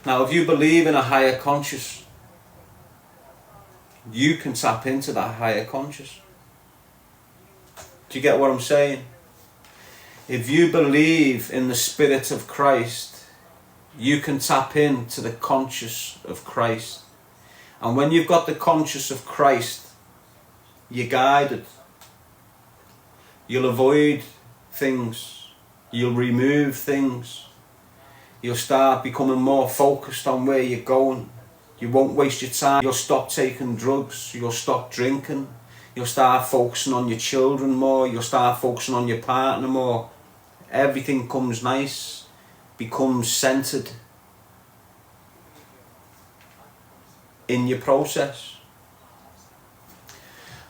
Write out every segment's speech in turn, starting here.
Now, if you believe in a higher conscious, you can tap into that higher conscious. Do you get what I'm saying? If you believe in the Spirit of Christ, you can tap into the conscious of Christ. And when you've got the conscious of Christ, you're guided. You'll avoid things. You'll remove things. You'll start becoming more focused on where you're going. You won't waste your time. You'll stop taking drugs. You'll stop drinking. You'll start focusing on your children more. You'll start focusing on your partner more. Everything comes nice, becomes centered in your process.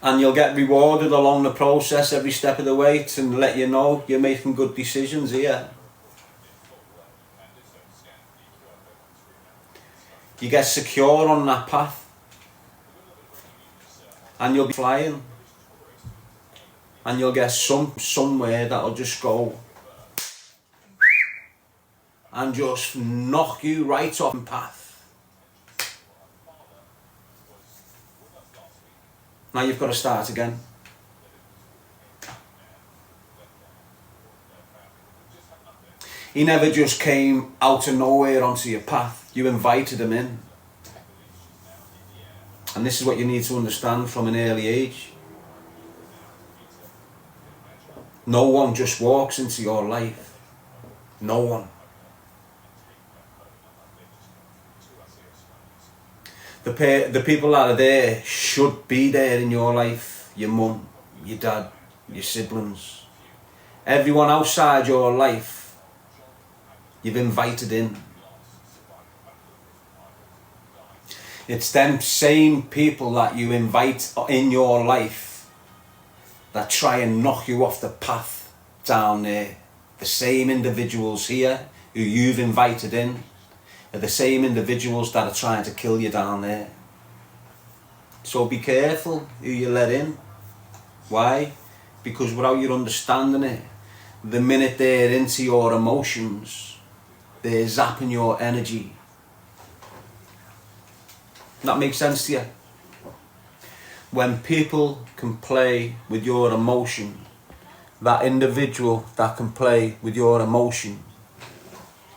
And you'll get rewarded along the process every step of the way to let you know you're making good decisions here. You get secure on that path. And you'll be flying. And you'll get somewhere that'll just go and just knock you right off the path. Now you've got to start again. He never just came out of nowhere onto your path. You invited him in. And this is what you need to understand from an early age. No one just walks into your life. No one. The people that are there should be there in your life. Your mum, your dad, your siblings. Everyone outside your life, you've invited in. It's them same people that you invite in your life that try and knock you off the path down there. The same individuals here who you've invited in are the same individuals that are trying to kill you down there. So be careful who you let in. Why? Because without you understanding it, the minute they're into your emotions, they're zapping your energy. That makes sense to you? When people can play with your emotion, that individual that can play with your emotion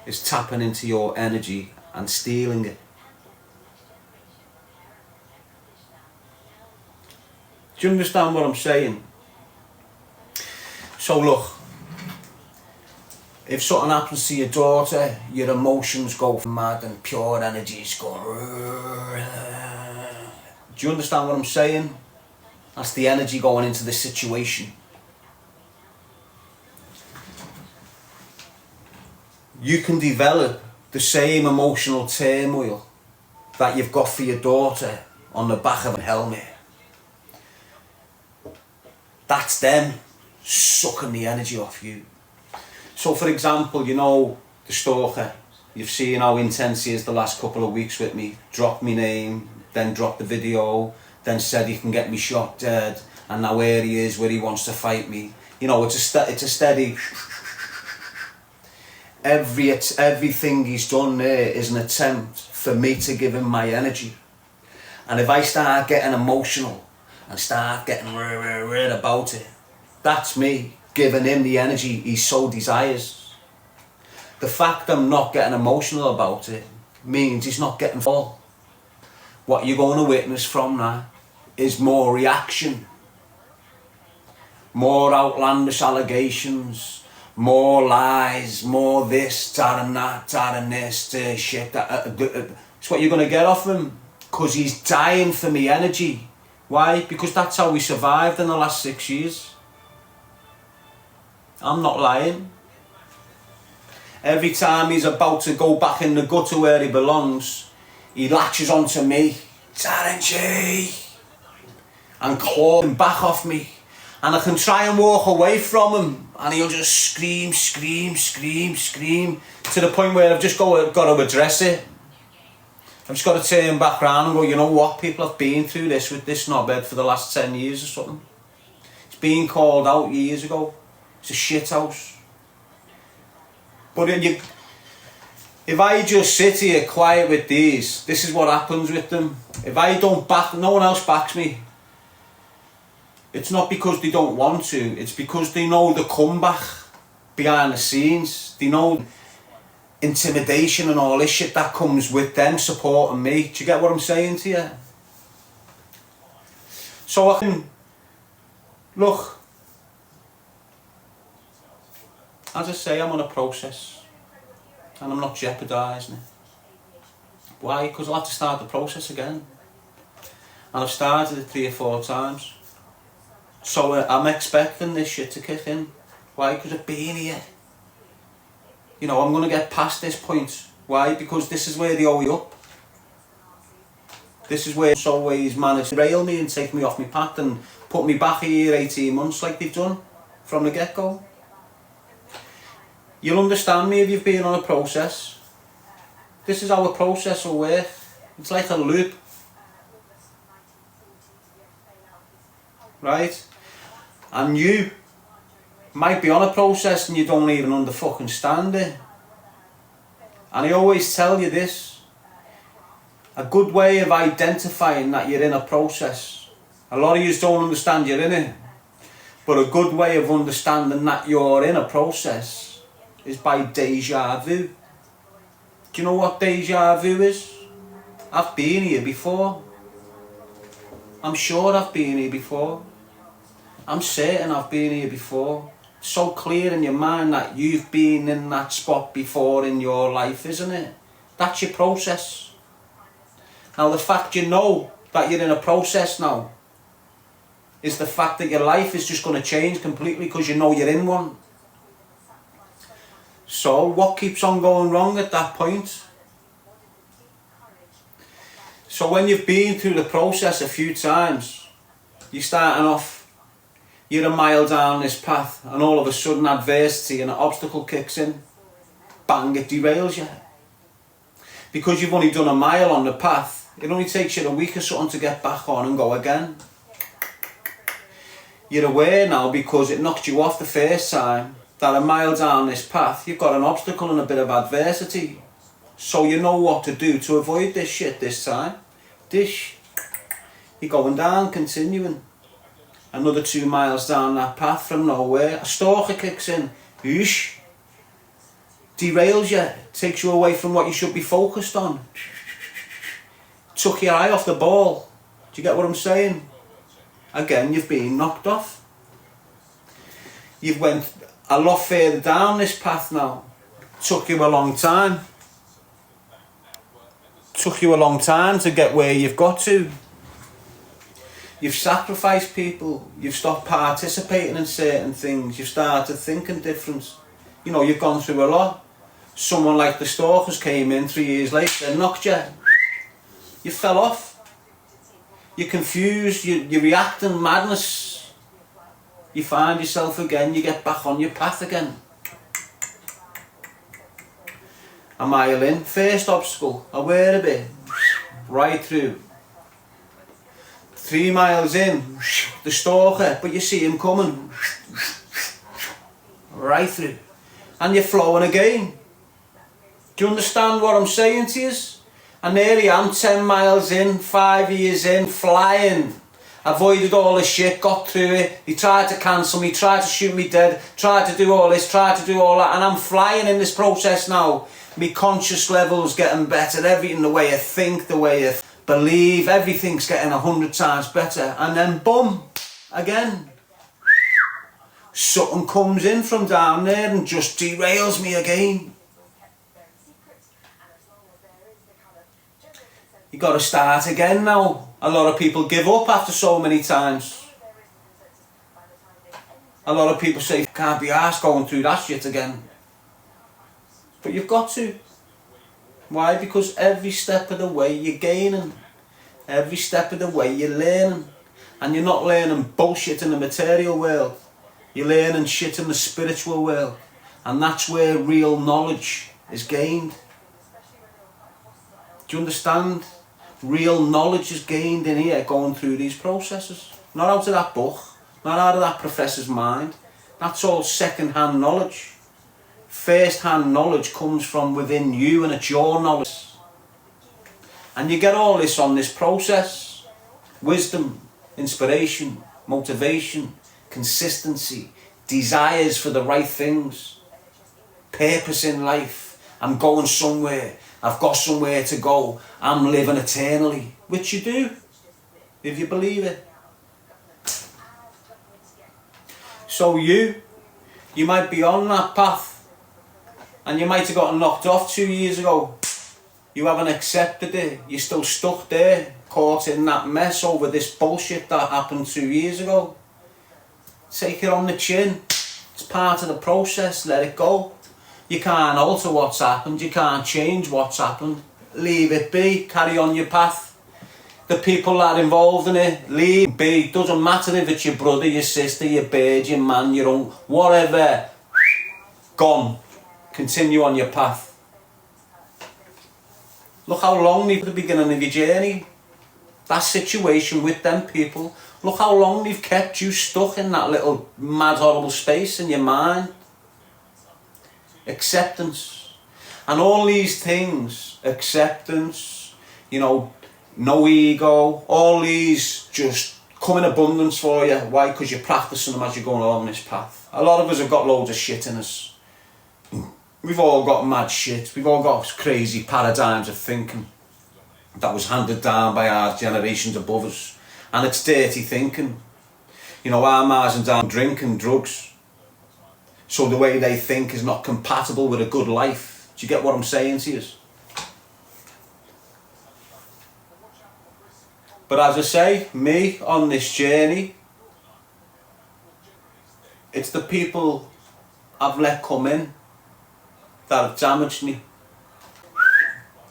is tapping into your energy and stealing it. Do you understand what I'm saying? So look, if something happens to your daughter, your emotions go mad and pure energies go. Do you understand what I'm saying? That's the energy going into the situation. You can develop the same emotional turmoil that you've got for your daughter on the back of a helmet. That's them sucking the energy off you. So for example, you know the Stalker, you've seen how intense he is the last couple of weeks with me. Dropped me name, then dropped the video, then said he can get me shot dead, and now here he is where he wants to fight me. You know, it's a steady. Everything he's done there is an attempt for me to give him my energy. And if I start getting emotional and start getting weird about it, that's me giving him the energy he so desires. The fact I'm not getting emotional about it means he's not getting full. What you're going to witness from that is more reaction, more outlandish allegations, more lies, more this, that and that, that and this, shit. It's what you're going to get off him, because he's dying for me energy. Why? Because that's how we survived in the last 6 years. I'm not lying. Every time he's about to go back in the gutter where he belongs, he latches onto me, Darren G, and clawing back off me. And I can try and walk away from him, and he'll just scream, scream, scream, scream, to the point where I've just got to address it. I've just got to turn back around and go, you know what, people have been through this with this knobhead for the last 10 years or something. It's been called out years ago. It's a shit house. But If I just sit here quiet with these, this is what happens with them. If I don't back, no one else backs me. It's not because they don't want to, it's because they know the comeback behind the scenes. They know intimidation and all this shit that comes with them supporting me. Do you get what I'm saying to you? So I can, look, as I say, I'm on a process and I'm not jeopardising it. Why? Because I'll have to start the process again. And I've started it 3 or 4 times. So I'm expecting this shit to kick in. Why? Because I've been here. You know, I'm going to get past this point. Why? Because this is where they owe you up. This is where it's always managed to rail me and take me off my path and put me back here 18 months like they've done from the get-go. You'll understand me if you've been on a process. This is how a process will work. It's like a loop. Right? And you might be on a process and you don't even understand it. And I always tell you this. A good way of identifying that you're in a process. A lot of you don't understand you're in it. But a good way of understanding that you're in a process is by deja vu. Do you know what deja vu is? I've been here before. I'm sure I've been here before. I'm certain I've been here before. It's so clear in your mind that you've been in that spot before in your life, isn't it? That's your process. Now the fact you know that you're in a process now is the fact that your life is just going to change completely because you know you're in one. So what keeps on going wrong at that point? So when you've been through the process a few times, you're starting off, you're a mile down this path and all of a sudden adversity and an obstacle kicks in, bang, it derails you. Because you've only done a mile on the path, it only takes you a week or something to get back on and go again. You're aware now because it knocked you off the first time that a mile down this path you've got an obstacle and a bit of adversity. So you know what to do to avoid this shit this time. You're going down, continuing. Another 2 miles down that path from nowhere, a stalker kicks in, whoosh, derails you, takes you away from what you should be focused on. Took your eye off the ball. Do you get what I'm saying? Again, you've been knocked off. You've went a lot further down this path now. Took you a long time. Took you a long time to get where you've got to. You've sacrificed people. You've stopped participating in certain things. You've started thinking different. You know, you've gone through a lot. Someone like the Stalkers came in 3 years later and knocked you. You fell off. You're confused. You're reacting madness. You find yourself again. You get back on your path again. A mile in. First obstacle. Aware of it. Right through. 3 miles in. The Stalker. But you see him coming. Right through. And you're flowing again. Do you understand what I'm saying to you? And there I am, 10 miles in, 5 years in, flying. Avoided all the shit, got through it. He tried to cancel me, tried to shoot me dead, tried to do all this, tried to do all that. And I'm flying in this process now. My conscious level's getting better. Everything, the way I think, the way I believe, everything's getting 100 times better. And then boom, again. Something comes in from down there and just derails me again. You got to start again now. A lot of people give up after so many times. A lot of people say, can't be arsed going through that shit again. But you've got to. Why? Because every step of the way you're gaining. Every step of the way you're learning. And you're not learning bullshit in the material world. You're learning shit in the spiritual world. And that's where real knowledge is gained. Do you understand? Real knowledge is gained in here going through these processes. Not out of that book, not out of that professor's mind. That's all second-hand knowledge. First-hand knowledge comes from within you, and it's your knowledge. And you get all this on this process. Wisdom, inspiration, motivation, consistency, desires for the right things, purpose in life. I'm going somewhere. I've got somewhere to go. I'm living eternally. Which you do, if you believe it. So you might be on that path, and you might have gotten knocked off 2 years ago. You haven't accepted it. You're still stuck there, caught in that mess over this bullshit that happened 2 years ago. Take it on the chin. It's part of the process. Let it go. You can't alter what's happened. You can't change what's happened. Leave it be. Carry on your path. The people that are involved in it, leave it be. Doesn't matter if it's your brother, your sister, your bird, your man, your own, whatever. Gone. Continue on your path. Look how long they've at the beginning of your journey. That situation with them people. Look how long they've kept you stuck in that little mad horrible space in your mind. Acceptance. And all these things, acceptance, you know, no ego, all these just come in abundance for you. Why? Because you're practicing them as you're going along this path. A lot of us have got loads of shit in us. We've all got mad shit. We've all got crazy paradigms of thinking that was handed down by our generations above us. And it's dirty thinking. You know, our mums and dads drink and drugs. So the way they think is not compatible with a good life. Do you get what I'm saying to you? But as I say, me on this journey, it's the people I've let come in that have damaged me.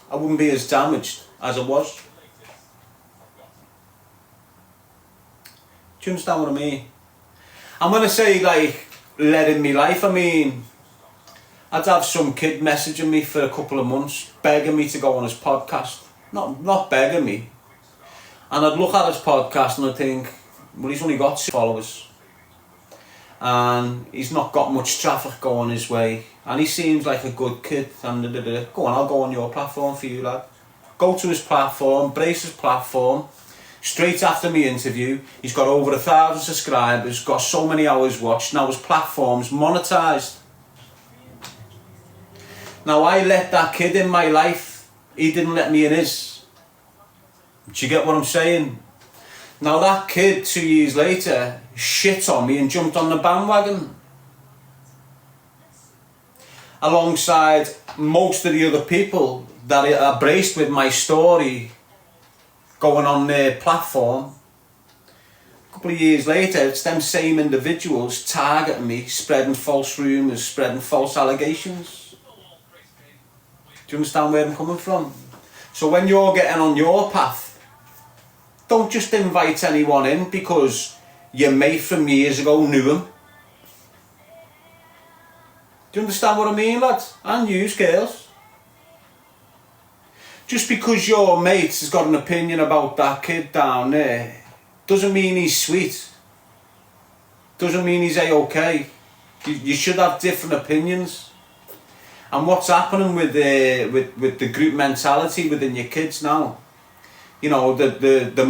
I wouldn't be as damaged as I was. Do you understand what I mean? And when I say like letting me life, I mean I'd have some kid messaging me for a couple of months, begging me to go on his podcast. Not begging me. And I'd look at his podcast and I'd think, well, he's only got 6 followers. And he's not got much traffic going his way. And he seems like a good kid. And go on, I'll go on your platform for you, lad. Go to his platform, brace his platform. Straight after my interview, he's got over 1,000 subscribers, got so many hours watched. Now his platform's monetised. Now I let that kid in my life. He didn't let me in his. Do you get what I'm saying? Now that kid 2 years later shit on me and jumped on the bandwagon. Alongside most of the other people that are braced with my story going on their platform. A couple of years later, it's them same individuals targeting me, spreading false rumours, spreading false allegations. Do you understand where I'm coming from? So when you're getting on your path, don't just invite anyone in because your mate from years ago knew him. Do you understand what I mean, lads? And you, girls. Just because your mate has got an opinion about that kid down there doesn't mean he's sweet. Doesn't mean he's A-okay. You should have different opinions. And what's happening with the group mentality within your kids now? You know, the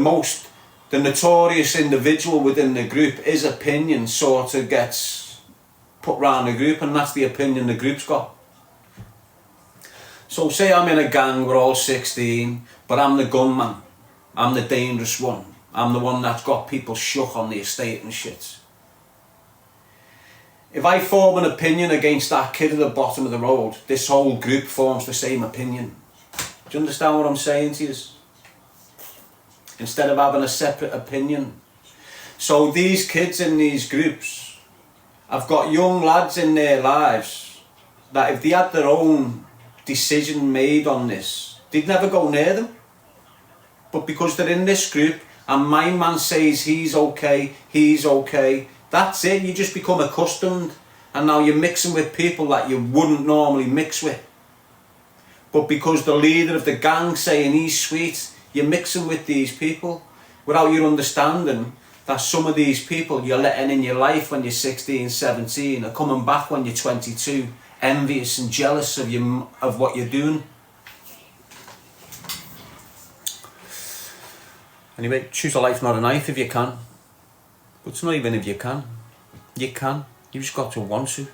notorious individual within the group, his opinion sort of gets put round the group, and that's the opinion the group's got. So say I'm in a gang, we're all 16, but I'm the gunman, I'm the dangerous one, I'm the one that's got people shook on the estate and shit. If I form an opinion against that kid at the bottom of the road, this whole group forms the same opinion. Do you understand what I'm saying to you? Instead of having a separate opinion. So these kids in these groups have got young lads in their lives that if they had their own decision made on this, they'd never go near them. But because they're in this group and my man says he's okay, that's it. You just become accustomed, and now you're mixing with people that you wouldn't normally mix with. But because the leader of the gang saying he's sweet, you're mixing with these people without you understanding that some of these people you're letting in your life when you're 16, 17 are coming back when you're 22 envious and jealous of what you're doing. Anyway, choose a life, not a knife if you can. But it's not even if you can. You can. You've just got to want to.